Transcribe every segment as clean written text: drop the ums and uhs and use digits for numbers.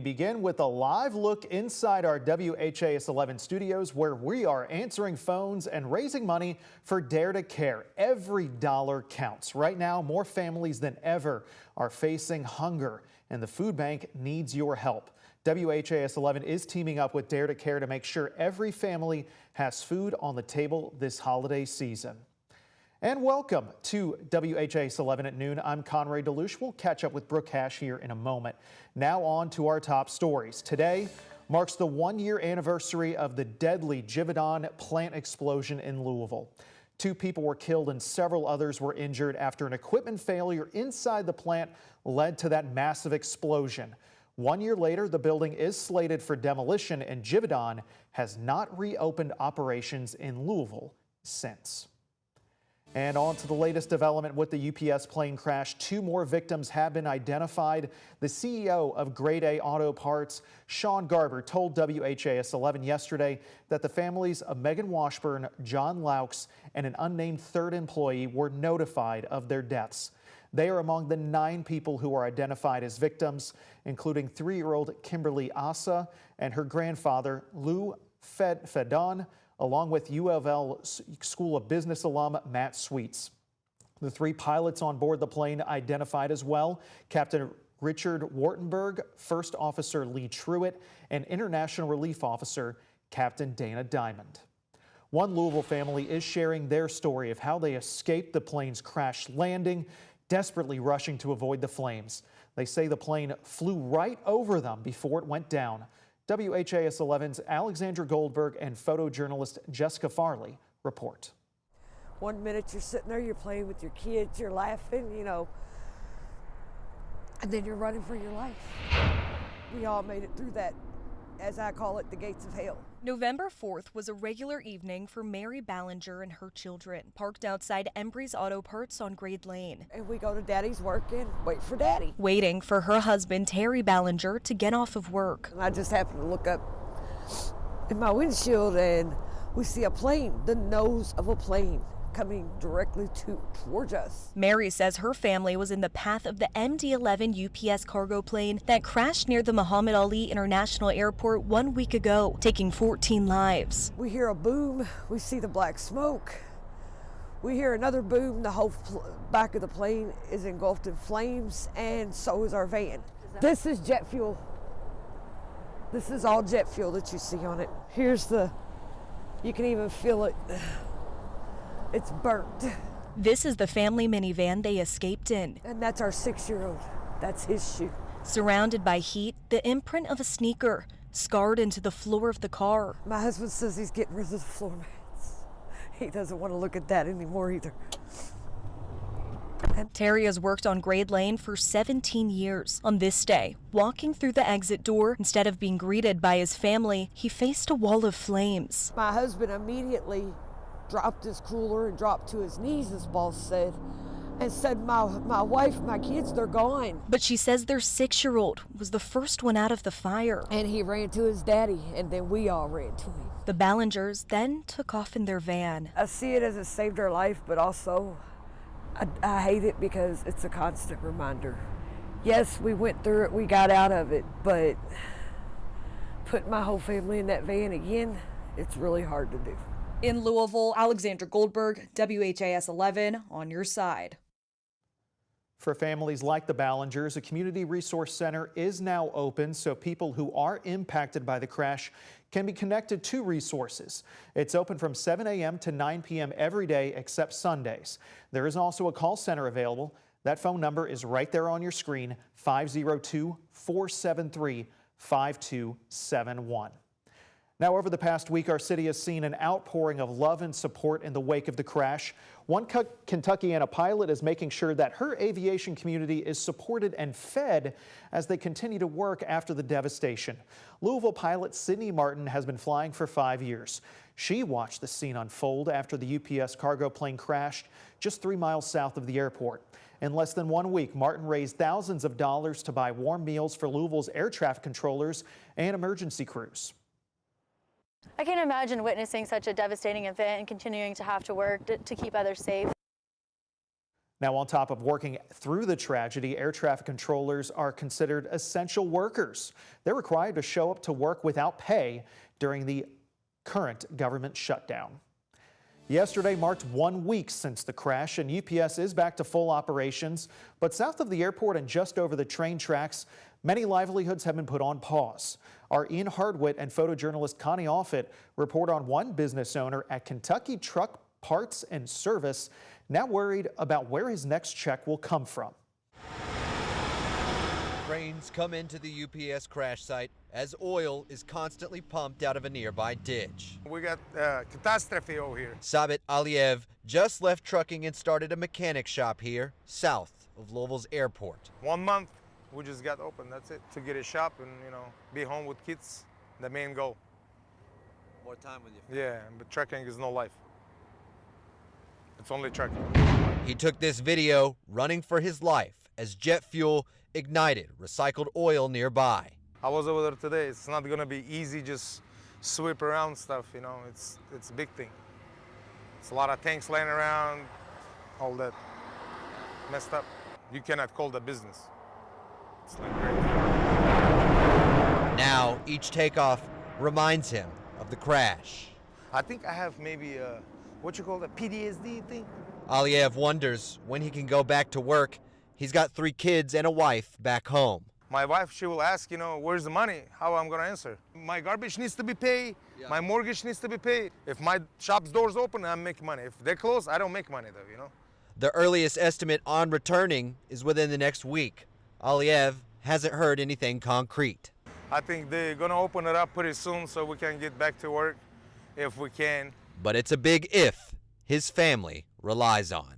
begin with a live look inside our WHAS11 studios where we are answering phones and raising money for Dare to Care. Every dollar counts. Right now, more families than ever are facing hunger, and the food bank needs your help. WHAS11 is teaming up with Dare to Care to make sure every family has food on the table this holiday season. And welcome to WHAS11 at noon. I'm Conrad DeLuche. We'll catch up with Brooke Hash here in a moment. Now on to our top stories. Today marks the 1-year anniversary of the deadly Givaudan plant explosion in Louisville. 2 people were killed and several others were injured after an equipment failure inside the plant led to that massive explosion. 1 year later, the building is slated for demolition and Givaudan has not reopened operations in Louisville since. And on to the latest development with the UPS plane crash. 2 more victims have been identified. The CEO of Grade A Auto Parts, Sean Garber, told WHAS11 yesterday that the families of Megan Washburn, John Laux, and an unnamed 3rd employee were notified of their deaths. They are among the 9 people who are identified as victims, including 3-year-old Kimberly Asa and her grandfather, Lou Fedon, along with U of L School of Business alum Matt Sweets. The 3 pilots on board the plane identified as well: Captain Richard Wartenberg, First Officer Lee Truitt, and International Relief Officer Captain Dana Diamond. One Louisville family is sharing their story of how they escaped the plane's crash landing, desperately rushing to avoid the flames. They say the plane flew right over them before it went down. WHAS11's Alexandra Goldberg and photojournalist Jessica Farley report. 1 minute you're sitting there, you're playing with your kids, you're laughing, and then you're running for your life. We all made it through that, as I call it, the gates of hell. November 4th was a regular evening for Mary Ballinger and her children, parked outside Embry's Auto Parts on Grade Lane. And we go to Daddy's work and wait for Daddy. Waiting for her husband, Terry Ballinger, to get off of work. And I just happened to look up in my windshield and we see a plane, the nose of a plane, coming directly towards us. Mary says her family was in the path of the MD-11 UPS cargo plane that crashed near the Muhammad Ali International Airport 1 week ago, taking 14 lives. We hear a boom, we see the black smoke. We hear another boom, the whole back of the plane is engulfed in flames, and so is our van. This is jet fuel. This is all jet fuel that you see on it. You can even feel it. It's burnt. This is the family minivan they escaped in. And that's our 6-year-old. That's his shoe. Surrounded by heat, the imprint of a sneaker scarred into the floor of the car. My husband says he's getting rid of the floor mats. He doesn't want to look at that anymore either. Terry has worked on Grade Lane for 17 years. On this day, walking through the exit door, instead of being greeted by his family, he faced a wall of flames. My husband immediately dropped his cooler and dropped to his knees, his boss said, and said, my wife, my kids, they're gone. But she says their 6-year-old was the first one out of the fire. And he ran to his daddy, and then we all ran to him. The Ballingers then took off in their van. I see it as it saved our life, but also I hate it because it's a constant reminder. Yes, we went through it, we got out of it, but putting my whole family in that van again, it's really hard to do. In Louisville, Alexandra Goldberg, WHAS11, on your side. For families like the Ballingers, a community resource center is now open so people who are impacted by the crash can be connected to resources. It's open from 7 a.m. to 9 p.m. every day except Sundays. There is also a call center available. That phone number is right there on your screen, 502-473-5271. Now, over the past week, our city has seen an outpouring of love and support in the wake of the crash. One Kentuckiana pilot is making sure that her aviation community is supported and fed as they continue to work after the devastation. Louisville pilot Sydney Martin has been flying for 5 years. She watched the scene unfold after the UPS cargo plane crashed just 3 miles south of the airport. In less than 1 week, Martin raised thousands of dollars to buy warm meals for Louisville's air traffic controllers and emergency crews. I can't imagine witnessing such a devastating event and continuing to have to work to keep others safe. Now, on top of working through the tragedy, air traffic controllers are considered essential workers. They're required to show up to work without pay during the current government shutdown. Yesterday marked 1 week since the crash, and UPS is back to full operations. But south of the airport and just over the train tracks, many livelihoods have been put on pause. Our Ian Hardwitt and photojournalist Connie Offit report on one business owner at Kentucky Truck Parts and Service now worried about where his next check will come from. Trains come into the UPS crash site as oil is constantly pumped out of a nearby ditch. We got catastrophe over here. Sabit Aliyev just left trucking and started a mechanic shop here south of Louisville's airport. 1 month, we just got open, that's it. To get a shop and, be home with kids, the main goal. More time with your family. Yeah, but trucking is no life. It's only trucking. He took this video running for his life as jet fuel ignited recycled oil nearby. I was over there today. It's not gonna be easy just sweep around stuff, it's a big thing. It's a lot of tanks laying around, all that messed up. You cannot call that business. It's not great. Now each takeoff reminds him of the crash. I think I have maybe what you call the PTSD thing. Aliyev wonders when he can go back to work. He's got 3 kids and a wife back home. My wife, she will ask, where's the money? How I'm gonna answer? My garbage needs to be paid. Yeah. My mortgage needs to be paid. If my shop's doors open, I make money. If they're closed, I don't make money though, The earliest estimate on returning is within the next week. Aliyev hasn't heard anything concrete. I think they're gonna open it up pretty soon so we can get back to work if we can. But it's a big if his family relies on.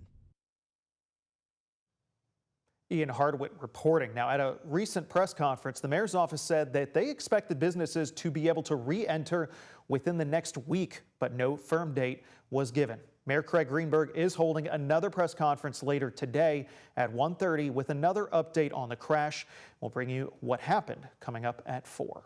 Ian Hardwitt reporting. Now, at a recent press conference, the mayor's office said that they expected businesses to be able to re-enter within the next week, but no firm date was given. Mayor Craig Greenberg is holding another press conference later today at 1:30 with another update on the crash. We'll bring you what happened coming up at 4.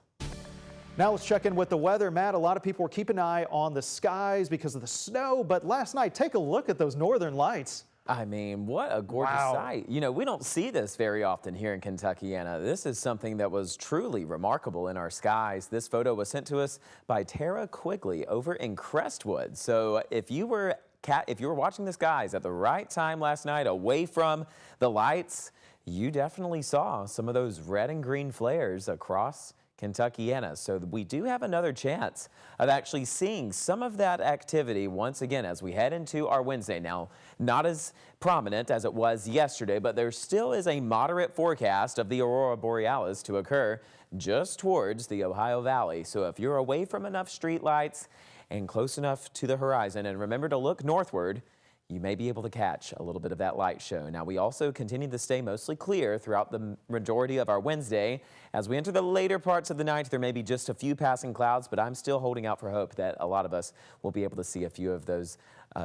Now let's check in with the weather. Matt, a lot of people were keeping an eye on the skies because of the snow, but last night, take a look at those northern lights. I mean, what a gorgeous sight. We don't see this very often here in Kentuckiana. This is something that was truly remarkable in our skies. This photo was sent to us by Tara Quigley over in Crestwood. So if you were watching the skies at the right time last night, away from the lights, you definitely saw some of those red and green flares across Kentuckiana. So we do have another chance of actually seeing some of that activity once again as we head into our Wednesday. Now, not as prominent as it was yesterday, but there still is a moderate forecast of the aurora borealis to occur just towards the Ohio Valley. So if you're away from enough street lights and close enough to the horizon, and remember to look northward, you may be able to catch a little bit of that light show. Now, we also continue to stay mostly clear throughout the majority of our Wednesday. As we enter the later parts of the night, there may be just a few passing clouds, but I'm still holding out for hope that a lot of us will be able to see a few of those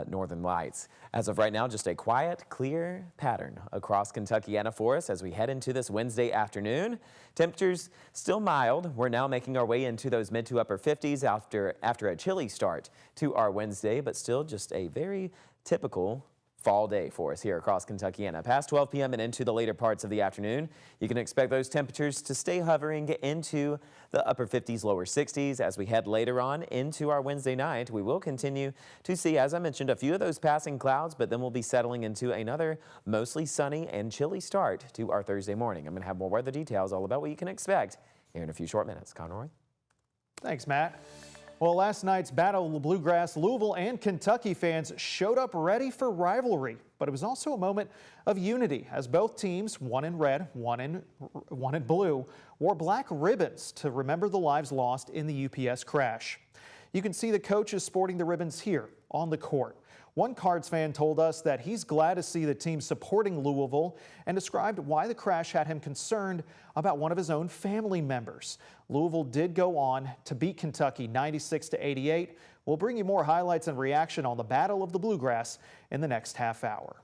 northern lights. As of right now, just a quiet, clear pattern across Kentuckiana for us as we head into this Wednesday afternoon. Temperatures still mild. We're now making our way into those mid to upper 50s after a chilly start to our Wednesday, but still just a very typical fall day for us here across Kentuckiana. Past 12 p.m. and into the later parts of the afternoon, you can expect those temperatures to stay hovering into the upper 50s, lower 60s. As we head later on into our Wednesday night, we will continue to see, as I mentioned, a few of those passing clouds, but then we'll be settling into another mostly sunny and chilly start to our Thursday morning. I'm going to have more weather details all about what you can expect here in a few short minutes. Conroy. Thanks, Matt. Well, last night's Battle of the Bluegrass, Louisville and Kentucky fans showed up ready for rivalry, but it was also a moment of unity as both teams, one in red, one in blue, wore black ribbons to remember the lives lost in the UPS crash. You can see the coaches sporting the ribbons here on the court. One Cards fan told us that he's glad to see the team supporting Louisville and described why the crash had him concerned about one of his own family members. Louisville did go on to beat Kentucky 96-88. We'll bring you more highlights and reaction on the Battle of the Bluegrass in the next half hour.